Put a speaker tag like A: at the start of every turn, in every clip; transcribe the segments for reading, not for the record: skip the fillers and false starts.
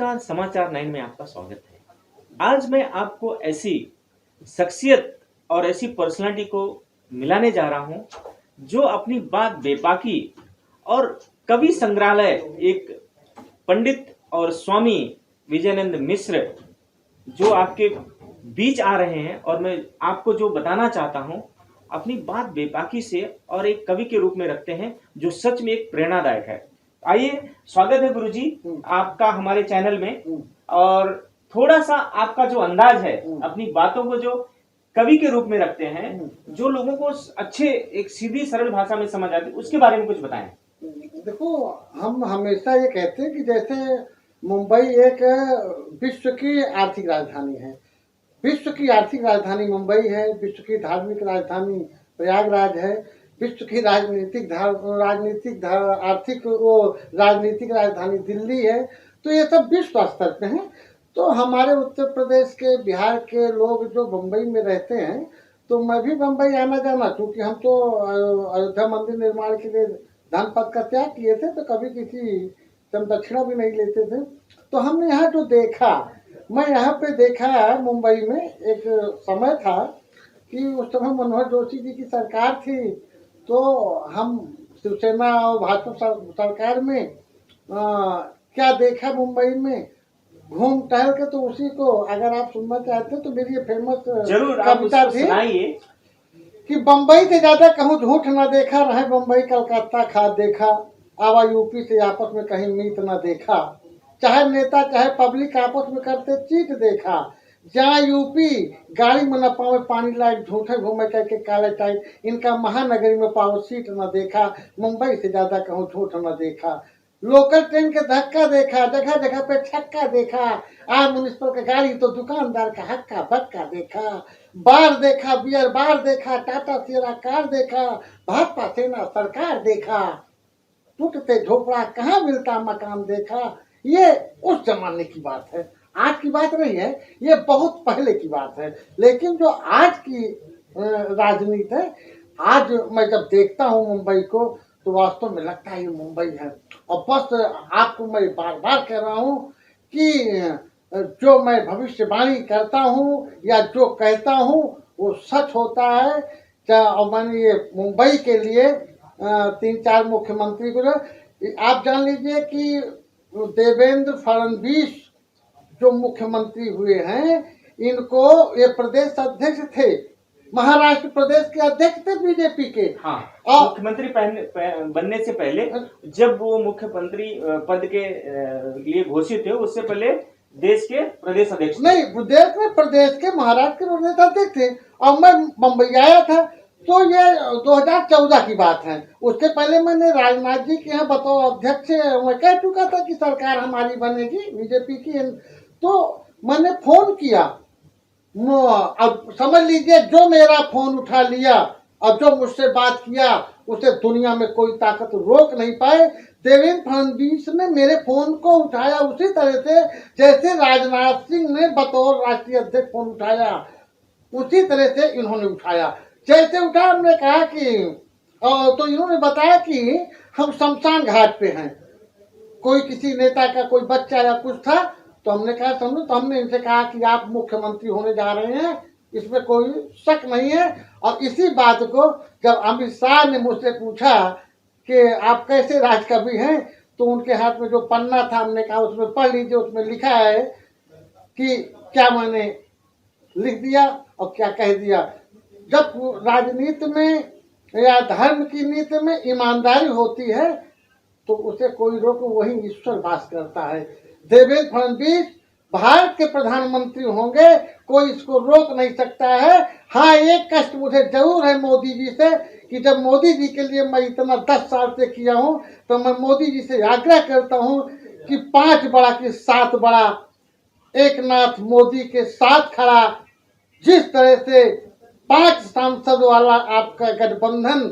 A: नमस्कार, समाचार 9 में आपका स्वागत है। आज मैं आपको ऐसी शख्सियत और ऐसी पर्सनालिटी को मिलाने जा रहा हूं जो अपनी बात बेबाकी और कवि संग्रहालय एक पंडित और स्वामी विजयानंद मिश्र जो आपके बीच आ रहे हैं और मैं आपको जो बताना चाहता हूं अपनी बात बेबाकी से और एक कवि के रूप में रखते हैं जो सच में एक प्रेरणादायक है। आइए, स्वागत है गुरुजी आपका हमारे चैनल में। और थोड़ा सा आपका जो अंदाज है अपनी बातों को जो कवि के रूप में रखते हैं जो लोगों को अच्छे एक सीधी सरल भाषा में समझ आती, उसके बारे में कुछ बताएं।
B: देखो, हम हमेशा ये कहते हैं कि जैसे मुंबई एक विश्व की आर्थिक राजधानी है, विश्व की आर्थिक राजधानी मुंबई है, विश्व की धार्मिक राजधानी प्रयागराज है, विश्व की राजनीतिक राजनीतिक राजधानी दिल्ली है। तो ये सब विश्व स्तर पे हैं। तो हमारे उत्तर प्रदेश के, बिहार के लोग जो मुंबई में रहते हैं, तो मैं भी मुंबई आना जाना, क्योंकि हम तो अयोध्या मंदिर निर्माण के लिए धन पद का त्याग किए थे, तो कभी किसी दक्षिणा भी नहीं लेते थे। तो हमने यहाँ जो देखा, मैं यहाँ पे देखा मुंबई में एक समय था कि उस समय मनोहर जोशी जी की सरकार थी। तो हम शिवसेना और भाजपा सरकार में क्या देखा मुंबई में घूम टहल के, तो उसी को अगर आप सुनना चाहते तो मेरी ये फेमस कविता थी कि बम्बई से ज्यादा कहूँ झूठ न देखा, रहे बम्बई कलकत्ता खा देखा, आवा यूपी से आपस में कहीं मीत न देखा, चाहे नेता चाहे पब्लिक आपस में करते चीट देखा, जहाँ यूपी गाड़ी में न पावे पानी लायक झूठे घूमे करके काले टाइट, इनका महानगरी में पाओ सीट न देखा, मुंबई से ज्यादा कहूँ झूठ न देखा, लोकल ट्रेन के धक्का देखा, जगह जगह पे छक्का देखा, आज म्यूनिसिपल का गाड़ी तो दुकानदार का हक्का बक्का देखा, बार देखा, बियर बार देखा, टाटा सियरा कार देखा, भाजपा सेना सरकार देखा, टूटते झोपड़ा कहाँ मिलता मकान देखा। ये उस जमाने की बात है, आज की बात नहीं है, ये बहुत पहले की बात है। लेकिन जो आज की राजनीति है, आज मैं जब देखता हूँ मुंबई को, तो वास्तव में लगता है ये मुंबई है। और बस आपको मैं बार बार कह रहा हूँ कि जो मैं भविष्यवाणी करता हूँ या जो कहता हूँ वो सच होता है। और मैंने ये मुंबई के लिए 3-4 मुख्यमंत्री को, आप जान लीजिए कि देवेंद्र फडणवीस जो मुख्यमंत्री हुए हैं, इनको ये प्रदेश अध्यक्ष थे, महाराष्ट्र प्रदेश के अध्यक्ष थे बीजेपी के।
A: हाँ, और मुख्यमंत्री बनने से पहले जब वो मुख्यमंत्री पद के लिए घोषित थे, उससे पहले देश के प्रदेश अध्यक्ष
B: नहीं, प्रदेश के महाराष्ट्र के प्रदेश अध्यक्ष थे। और मैं मुंबई आया था तो ये 2014 की बात है। उसके पहले मैंने राजनाथ जी के यहाँ बतौर अध्यक्ष मैं कह चुका था कि सरकार हमारी बनेगी बीजेपी की। तो मैंने फोन किया, अब समझ लीजिए जो मेरा फोन उठा लिया और जो मुझसे बात किया उसे दुनिया में कोई ताकत रोक नहीं पाए। देवेंद्र फडणवीस ने मेरे फोन को उठाया उसी तरह से जैसे राजनाथ सिंह ने बतौर राष्ट्रीय अध्यक्ष फोन उठाया, उसी तरह से इन्होंने उठाया। जैसे उठा, हमने कहा कि तो इन्होंने बताया कि हम शमशान घाट पे हैं, कोई किसी नेता का कोई बच्चा या कुछ था। तो हमने कहा समझो, तो हमने इनसे कहा कि आप मुख्यमंत्री होने जा रहे हैं, इसमें कोई शक नहीं है। और इसी बात को जब अमित शाह ने मुझसे पूछा कि आप कैसे राजकवि हैं, तो उनके हाथ में जो पन्ना था, हमने कहा उसमें पढ़ लीजिए, उसमें लिखा है कि क्या मैंने लिख दिया और क्या कह दिया। जब राजनीति में या धर्म की नीति में ईमानदारी होती है तो उसे कोई रोक, वही ईश्वर वास करता है। देवेंद्र फडणवीस भारत के प्रधानमंत्री होंगे, कोई इसको रोक नहीं सकता है। हाँ, एक कष्ट मुझे जरूर है मोदी जी से कि जब मोदी जी के लिए मैं इतना 10 साल से किया हूँ, तो मैं मोदी जी से आग्रह करता हूँ कि 5 बड़ा की 7 बड़ा एक नाथ मोदी के साथ खड़ा। जिस तरह से 5 सांसद वाला आपका गठबंधन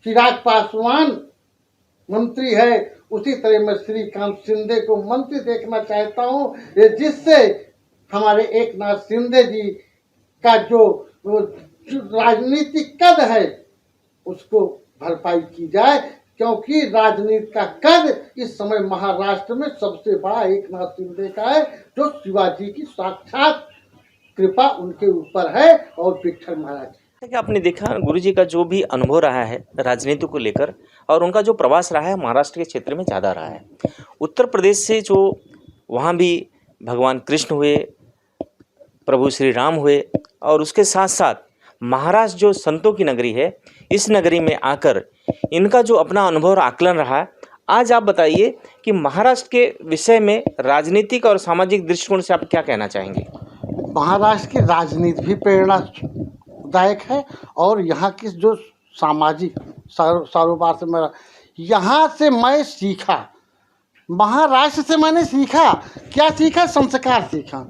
B: चिराग पासवान मंत्री है, उसी तरह मैं श्रीकांत शिंदे को मंत्री देखना चाहता हूं, जिससे हमारे एकनाथ शिंदे जी का जो राजनीतिक कद है उसको भरपाई की जाए। क्योंकि राजनीति का कद इस समय महाराष्ट्र में सबसे बड़ा एकनाथ शिंदे का है, जो शिवाजी की साक्षात कृपा उनके ऊपर है और विठ्ठल महाराज।
A: कि आपने देखा गुरुजी का जो भी अनुभव रहा है राजनीति को लेकर और उनका जो प्रवास रहा है महाराष्ट्र के क्षेत्र में ज़्यादा रहा है। उत्तर प्रदेश से जो वहाँ भी भगवान कृष्ण हुए, प्रभु श्री राम हुए और उसके साथ साथ महाराष्ट्र जो संतों की नगरी है, इस नगरी में आकर इनका जो अपना अनुभव और आकलन रहा है, आज आप बताइए कि महाराष्ट्र के विषय में राजनीतिक और सामाजिक दृष्टिकोण से आप क्या कहना चाहेंगे?
B: महाराष्ट्र की राजनीति भी प्रेरणादायक है और यहाँ की जो सामाजिक कारोबार से मेरा यहाँ से मैं सीखा, महाराष्ट्र से मैंने सीखा, क्या सीखा? संस्कार सीखा।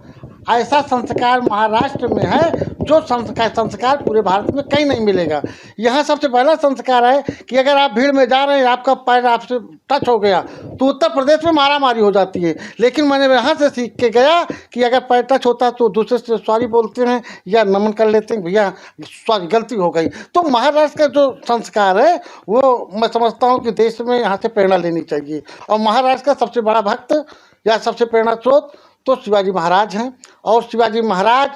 B: ऐसा संस्कार महाराष्ट्र में है जो संस्कार पूरे भारत में कहीं नहीं मिलेगा। यहाँ सबसे पहला संस्कार है कि अगर आप भीड़ में जा रहे हैं, आपका पैर आपसे टच हो गया तो उत्तर प्रदेश में मारामारी हो जाती है, लेकिन मैंने यहाँ से सीख के गया कि अगर पैर टच होता है तो दूसरे से सॉरी बोलते हैं या नमन कर लेते हैं, भैया सॉरी गलती हो गई। तो महाराष्ट्र का जो संस्कार है वो मैं समझता हूँ कि देश में यहाँ से प्रेरणा लेनी चाहिए। और महाराष्ट्र का सबसे बड़ा भक्त या सबसे प्रेरणा स्रोत तो शिवाजी महाराज हैं। और शिवाजी महाराज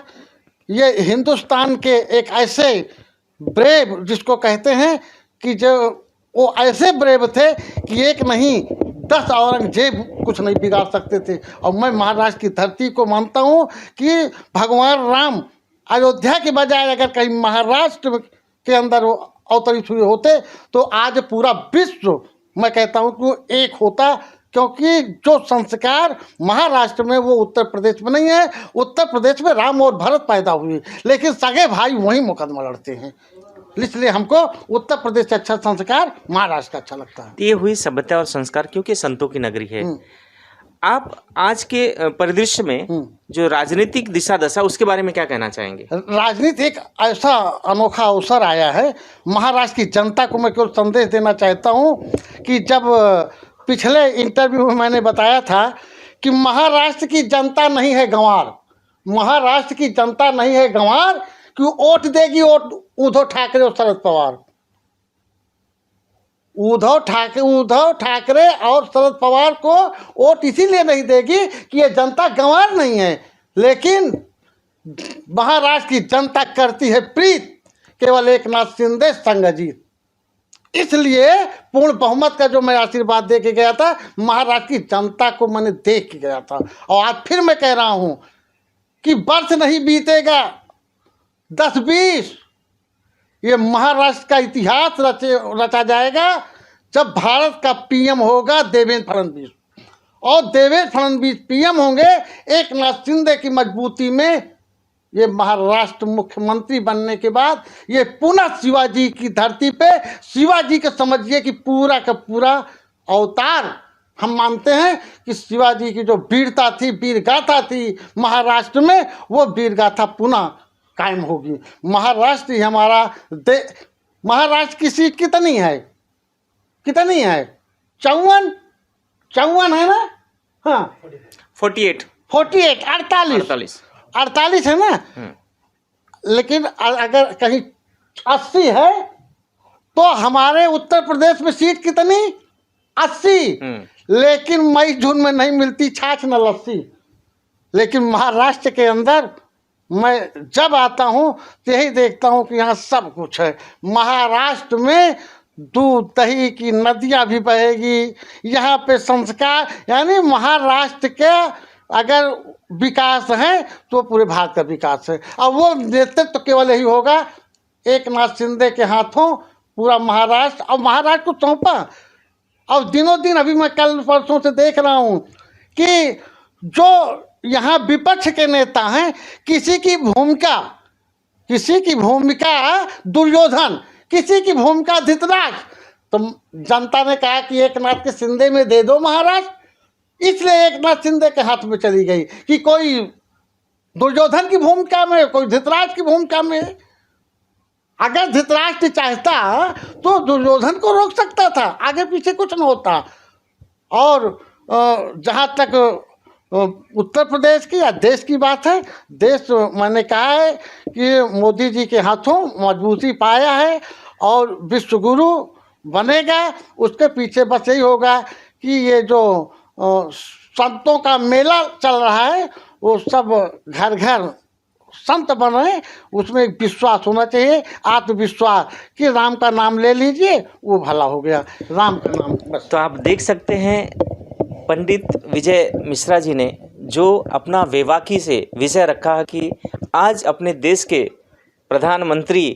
B: ये हिंदुस्तान के एक ऐसे ब्रेव जिसको कहते हैं कि जो वो ऐसे ब्रेव थे कि एक नहीं 10 औरंगजेब कुछ नहीं बिगाड़ सकते थे। और मैं महाराष्ट्र की धरती को मानता हूँ कि भगवान राम अयोध्या के बजाय अगर कहीं महाराष्ट्र के अंदर अवतरित हुए होते तो आज पूरा विश्व मैं कहता हूँ कि वो एक होता, क्योंकि जो संस्कार महाराष्ट्र में वो उत्तर प्रदेश में नहीं है। उत्तर प्रदेश में राम और भरत पैदा हुए, लेकिन सगे भाई वहीं मुकदमा लड़ते हैं, इसलिए हमको उत्तर प्रदेश से अच्छा संस्कार महाराष्ट्र का अच्छा लगता है।
A: ये हुई सभ्यता और संस्कार, क्योंकि संतों की नगरी है। आप आज के परिदृश्य में जो राजनीतिक दिशा दशा उसके बारे में क्या कहना चाहेंगे?
B: राजनीति एक ऐसा अनोखा अवसर आया है। महाराष्ट्र की जनता को मैं केवल संदेश देना चाहता हूँ कि जब पिछले इंटरव्यू में मैंने बताया था कि महाराष्ट्र की जनता नहीं है गंवार, महाराष्ट्र की जनता नहीं है गंवार कि वोट देगी वोट उद्धव ठाकरे और शरद पवार। उद्धव ठाकरे और शरद पवार को वोट इसीलिए नहीं देगी कि ये जनता गंवार नहीं है, लेकिन महाराष्ट्र की जनता करती है प्रीत केवल एकनाथ शिंदे संगजीत। इसलिए पूर्ण बहुमत का जो मैं आशीर्वाद दे के गया था महाराष्ट्र की जनता को मैंने देख के गया था। और आज फिर मैं कह रहा हूँ कि वर्ष नहीं बीतेगा 10-20 ये महाराष्ट्र का इतिहास रचा जाएगा जब भारत का पीएम होगा देवेंद्र फडणवीस। और देवेंद्र फडणवीस पीएम होंगे एकनाथ शिंदे की मजबूती में। ये महाराष्ट्र मुख्यमंत्री बनने के बाद ये पुनः शिवाजी की धरती पे, शिवाजी के समझिए कि पूरा का पूरा अवतार हम मानते हैं कि शिवाजी की जो वीरता थी, वीर गाथा थी महाराष्ट्र में, वो वीर गाथा पुनः कायम होगी। महाराष्ट्र ही हमारा महाराष्ट्र की सीट कितनी है? 54 है ना? हाँ
A: 48
B: 48 है ना? लेकिन अगर कहीं 80 है तो हमारे उत्तर प्रदेश में सीट कितनी? 80। लेकिन मई जून में नहीं मिलती छाछ न लस्सी। लेकिन महाराष्ट्र के अंदर मैं जब आता हूँ तो यही देखता हूँ कि यहाँ सब कुछ है। महाराष्ट्र में दूध दही की नदियाँ भी बहेगी। यहाँ पे संस्कार, यानी महाराष्ट्र के अगर विकास है तो पूरे भारत का विकास है। और वो नेतृत्व तो केवल यही होगा एकनाथ शिंदे के हाथों पूरा महाराष्ट्र। और महाराष्ट्र को सौंपा। और दिनों दिन अभी मैं कल परसों से देख रहा हूँ कि जो यहाँ विपक्ष के नेता हैं, किसी की भूमिका दुर्योधन, किसी की भूमिका धृतराष्ट्र। तो जनता ने कहा कि एकनाथ के शिंदे में दे दो महाराष्ट्र, इसलिए एकनाथ शिंदे के हाथ में चली गई कि कोई दुर्योधन की भूमिका में, कोई धृतराष्ट्र की भूमिका में। अगर धृतराष्ट्र चाहता तो दुर्योधन को रोक सकता था, आगे पीछे कुछ न होता। और जहाँ तक उत्तर प्रदेश की या देश की बात है, देश मैंने कहा है कि मोदी जी के हाथों मजबूती पाया है। और विश्व गुरु बनेगा उसके पीछे बस यही होगा कि ये जो संतों का मेला चल रहा है वो सब घर घर संत बने, उसमें एक विश्वास होना चाहिए, आत्मविश्वास कि राम का नाम ले लीजिए वो भला हो गया, राम का नाम बस।
A: तो आप देख सकते हैं पंडित विजय मिश्रा जी ने जो अपना बेबाकी से विषय रखा है कि आज अपने देश के प्रधानमंत्री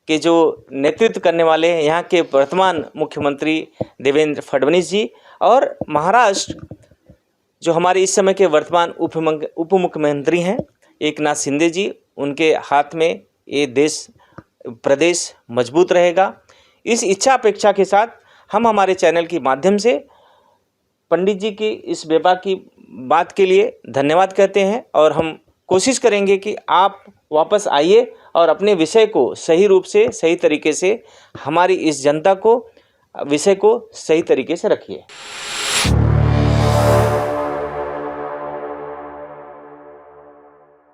A: के जो नेतृत्व करने वाले हैं यहाँ के वर्तमान मुख्यमंत्री देवेंद्र फडणवीस जी और महाराष्ट्र जो हमारे इस समय के वर्तमान उप मुख्यमंत्री हैं एकनाथ शिंदे जी, उनके हाथ में ये प्रदेश मजबूत रहेगा। इस इच्छा अपेक्षा के साथ हम हमारे चैनल के माध्यम से पंडित जी की इस बेबाकी बात के लिए धन्यवाद कहते हैं और हम कोशिश करेंगे कि आप वापस आइए और अपने विषय को सही रूप से सही तरीके से हमारी इस जनता को विषय को सही तरीके से रखिए।